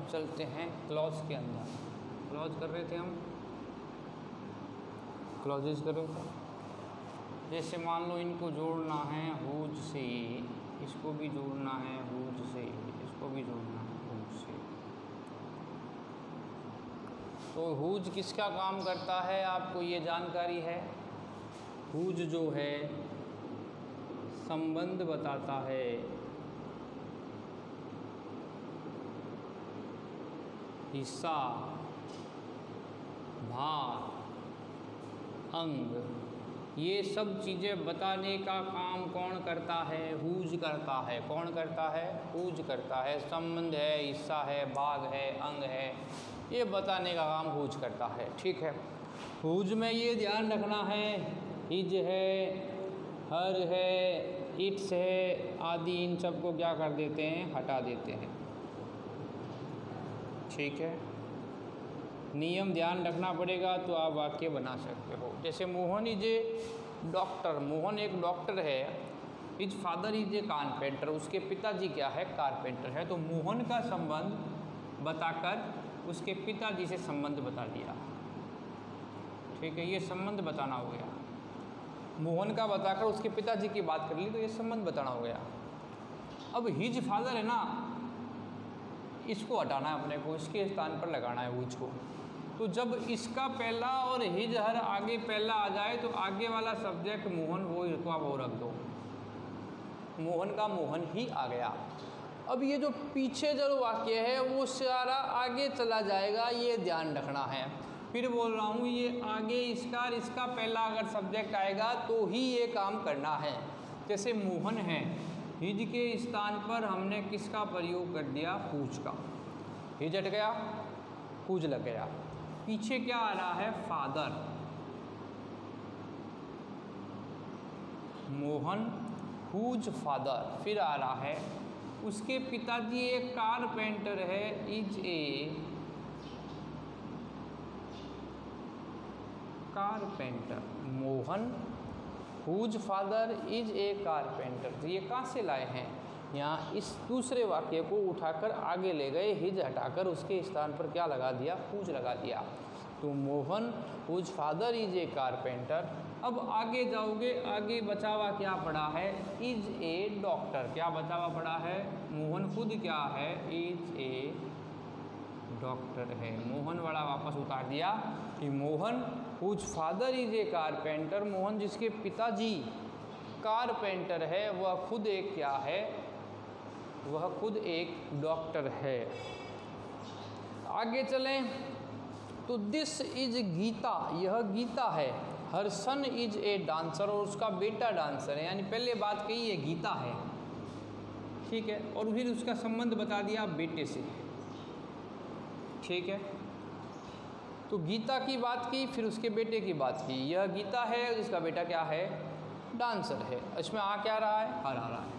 चलते हैं क्लॉज के अंदर। क्लॉज कर रहे थे हम, क्लॉजेज कर रहे थे। जैसे मान लो इनको जोड़ना है हुज से, इसको भी जोड़ना है हुज से, इसको भी जोड़ना है हुज से। तो हुज किसका काम करता है आपको ये जानकारी है। हुज जो है संबंध बताता है हिस्सा, भाग, अंग, ये सब चीज़ें बताने का काम कौन करता है? हुज करता है। कौन करता है? हुज करता है। संबंध है, हिस्सा है, भाग है, अंग है, ये बताने का काम हुज करता है। ठीक है, हुज में ये ध्यान रखना है, हिज है, हर है, इट्स है आदि, इन सब को क्या कर देते हैं? हटा देते हैं। ठीक है, नियम ध्यान रखना पड़ेगा तो आप वाक्य बना सकते हो। जैसे Mohan is a doctor, Mohan एक डॉक्टर है। Is father is a carpenter, उसके पिताजी क्या है? कारपेंटर है। तो मोहन का संबंध बताकर उसके पिताजी से संबंध बता दिया। ठीक है, ये संबंध बताना हो गया। मोहन का बताकर उसके पिताजी की बात कर ली तो ये संबंध बताना हो गया। अब हिज फादर है ना, इसको हटाना है अपने को, इसके स्थान पर लगाना है हुज को। तो जब इसका पहला और हिज हर आगे पहला आ जाए तो आगे वाला सब्जेक्ट मोहन वो इसको आप वो रख दो, मोहन का मोहन ही आ गया। अब ये जो पीछे जो वाक्य है वो सारा आगे चला जाएगा, ये ध्यान रखना है। फिर बोल रहा हूँ ये आगे इसका पहला अगर सब्जेक्ट आएगा तो ही ये काम करना है। जैसे मोहन है, हिज के स्थान पर हमने किसका प्रयोग कर दिया? हुज का। हिज हट गया, हुज लग गया। पीछे क्या आ रहा है? फादर। Mohan whose father. फिर आ रहा है उसके पिताजी एक कारपेंटर है, is a carpenter. Mohan whose father is a carpenter. तो ये कहाँ से लाए हैं? यहाँ इस दूसरे वाक्य को उठाकर आगे ले गए, हिज हटाकर उसके स्थान पर क्या लगा दिया? हुज लगा दिया। तो Mohan whose father is a carpenter. अब आगे जाओगे, आगे बचा हुआ क्या पड़ा है? Is a doctor. क्या बचा हुआ पड़ा है? मोहन खुद क्या है? इज ए डॉक्टर है। मोहन वाला वापस उतार दिया कि Mohan whose father is a carpenter. Mohan जिसके पिताजी कारपेंटर है वह खुद एक क्या है? वह खुद एक डॉक्टर है। आगे चलें तो दिस इज गीता, यह गीता है। हर सन इज ए डांसर, और उसका बेटा डांसर है। यानी पहले बात कही ये गीता है, ठीक है, और फिर उसका संबंध बता दिया बेटे से। ठीक है, तो गीता की बात की, फिर उसके बेटे की बात की। यह गीता है, जिसका बेटा क्या है? डांसर है। इसमें आ क्या रहा है? हर आ रहा है।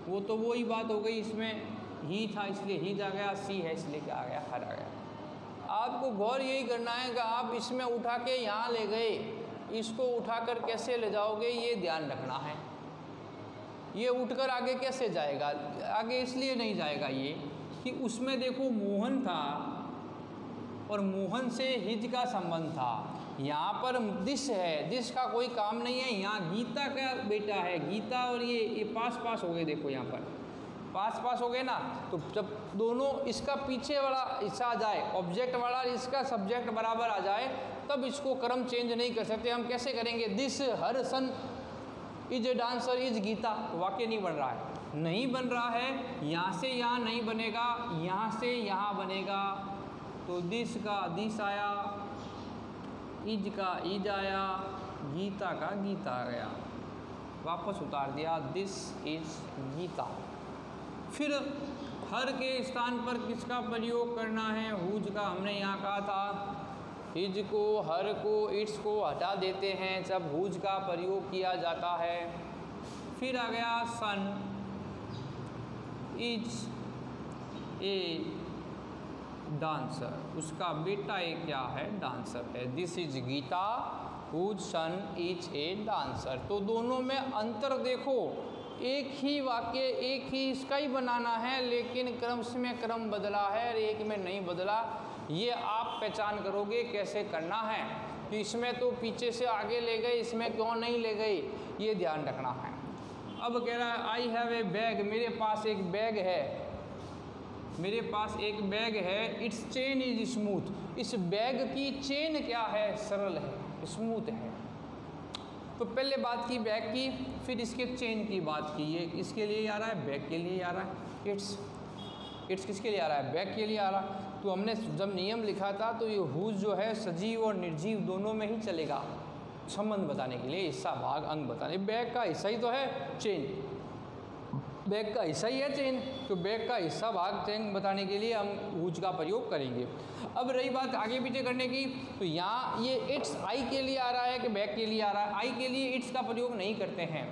वो तो वही बात हो गई, इसमें ही था इसलिए ही आ गया, सी है इसलिए क्या आ गया? हर आ गया। आपको गौर यही करना है कि आप इसमें उठा के यहाँ ले गए, इसको उठाकर कैसे ले जाओगे ये ध्यान रखना है। ये उठकर आगे कैसे जाएगा? आगे इसलिए नहीं जाएगा ये कि उसमें देखो मोहन था और मोहन से हिज का संबंध था। यहाँ पर दिस है, दिस का कोई काम नहीं है। यहाँ गीता का बेटा है, गीता, और ये पास पास हो गए। देखो यहाँ पर पास पास हो गए ना, तो जब दोनों इसका पीछे वाला हिस्सा आ जाए, ऑब्जेक्ट वाला, इसका सब्जेक्ट बराबर आ जाए, तब इसको क्रम चेंज नहीं कर सकते। हम कैसे करेंगे? This her son is a dancer is Geeta, वाक्य नहीं बन रहा है, नहीं बन रहा है। यहाँ से यहाँ नहीं बनेगा, यहाँ से यहाँ बनेगा। तो दिस का दिस आया, इज का इज आया, गीता का गीता आ गया। वापस उतार दिया, दिस इज गीता। फिर हर के स्थान पर किसका प्रयोग करना है? हुज का। हमने यहाँ कहा था हिज को, हर को, इट्स को हटा देते हैं जब हुज का प्रयोग किया जाता है। फिर आ गया सन इज ए डांसर, उसका बेटा एक क्या है? डांसर है। This is Geeta, whose son is a dancer. तो दोनों में अंतर देखो, एक ही वाक्य एक ही इसका ही बनाना है, लेकिन क्रम में क्रम बदला है और एक में नहीं बदला। ये आप पहचान करोगे कैसे करना है कि इसमें तो पीछे से आगे ले गए, इसमें क्यों नहीं ले गई, ये ध्यान रखना है। अब कह रहा है आई हैव ए बैग, मेरे पास एक बैग है, मेरे पास एक बैग है। इट्स चेन इज स्मूथ, इस बैग की चेन क्या है, सरल है, स्मूथ है। तो पहले बात की बैग की, फिर इसके चेन की बात की। ये इसके लिए आ रहा है, बैग के लिए आ रहा है। इट्स किसके लिए आ रहा है, बैग के लिए आ रहा है। तो हमने जब नियम लिखा था तो ये हुज जो है सजीव और निर्जीव दोनों में ही चलेगा, संबंध बताने के लिए, हिस्सा भाग अंग बताने। बैग का हिस्सा ही तो है चेन, बैग का हिस्सा ही है चेन, तो बैग का हिस्सा भाग चेन बताने के लिए हम हुज का प्रयोग करेंगे। अब रही बात आगे पीछे करने की, तो यहाँ ये इट्स आई के लिए आ रहा है कि बैग के लिए आ रहा है। आई के लिए इट्स का प्रयोग नहीं करते हैं,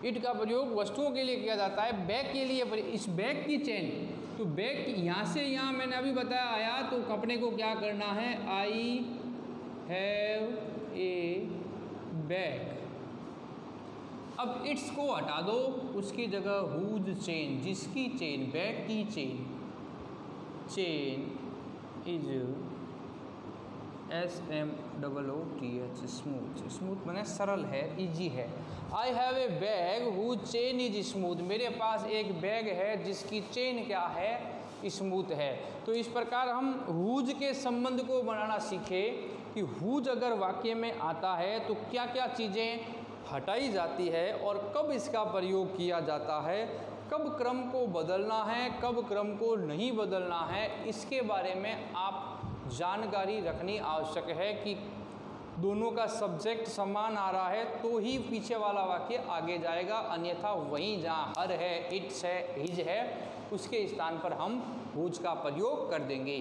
इट का प्रयोग वस्तुओं के लिए किया जाता है। बैग के लिए इस बैग की चेन, तो बैग यहाँ से यहाँ मैंने अभी बताया आया, तो अपने को क्या करना है, आई हैव ए बैग। अब इट्स को हटा दो, उसकी जगह हुज चेन, जिसकी चेन, बैग की chain, chain is SMOOTH, smooth, smooth माने सरल है, इजी है। I have a bag whose chain is smooth, मेरे पास एक बैग है जिसकी चेन क्या है, स्मूथ है। तो इस प्रकार हम हुज के संबंध को बनाना सीखे कि हुज अगर वाक्य में आता है तो क्या क्या चीज़ें हटाई जाती है और कब इसका प्रयोग किया जाता है, कब क्रम को बदलना है, कब क्रम को नहीं बदलना है, इसके बारे में आप जानकारी रखनी आवश्यक है कि दोनों का सब्जेक्ट समान आ रहा है तो ही पीछे वाला वाक्य आगे जाएगा, अन्यथा वहीं जहाँ हर है, इट्स है, हिज है, उसके स्थान पर हम हुज का प्रयोग कर देंगे।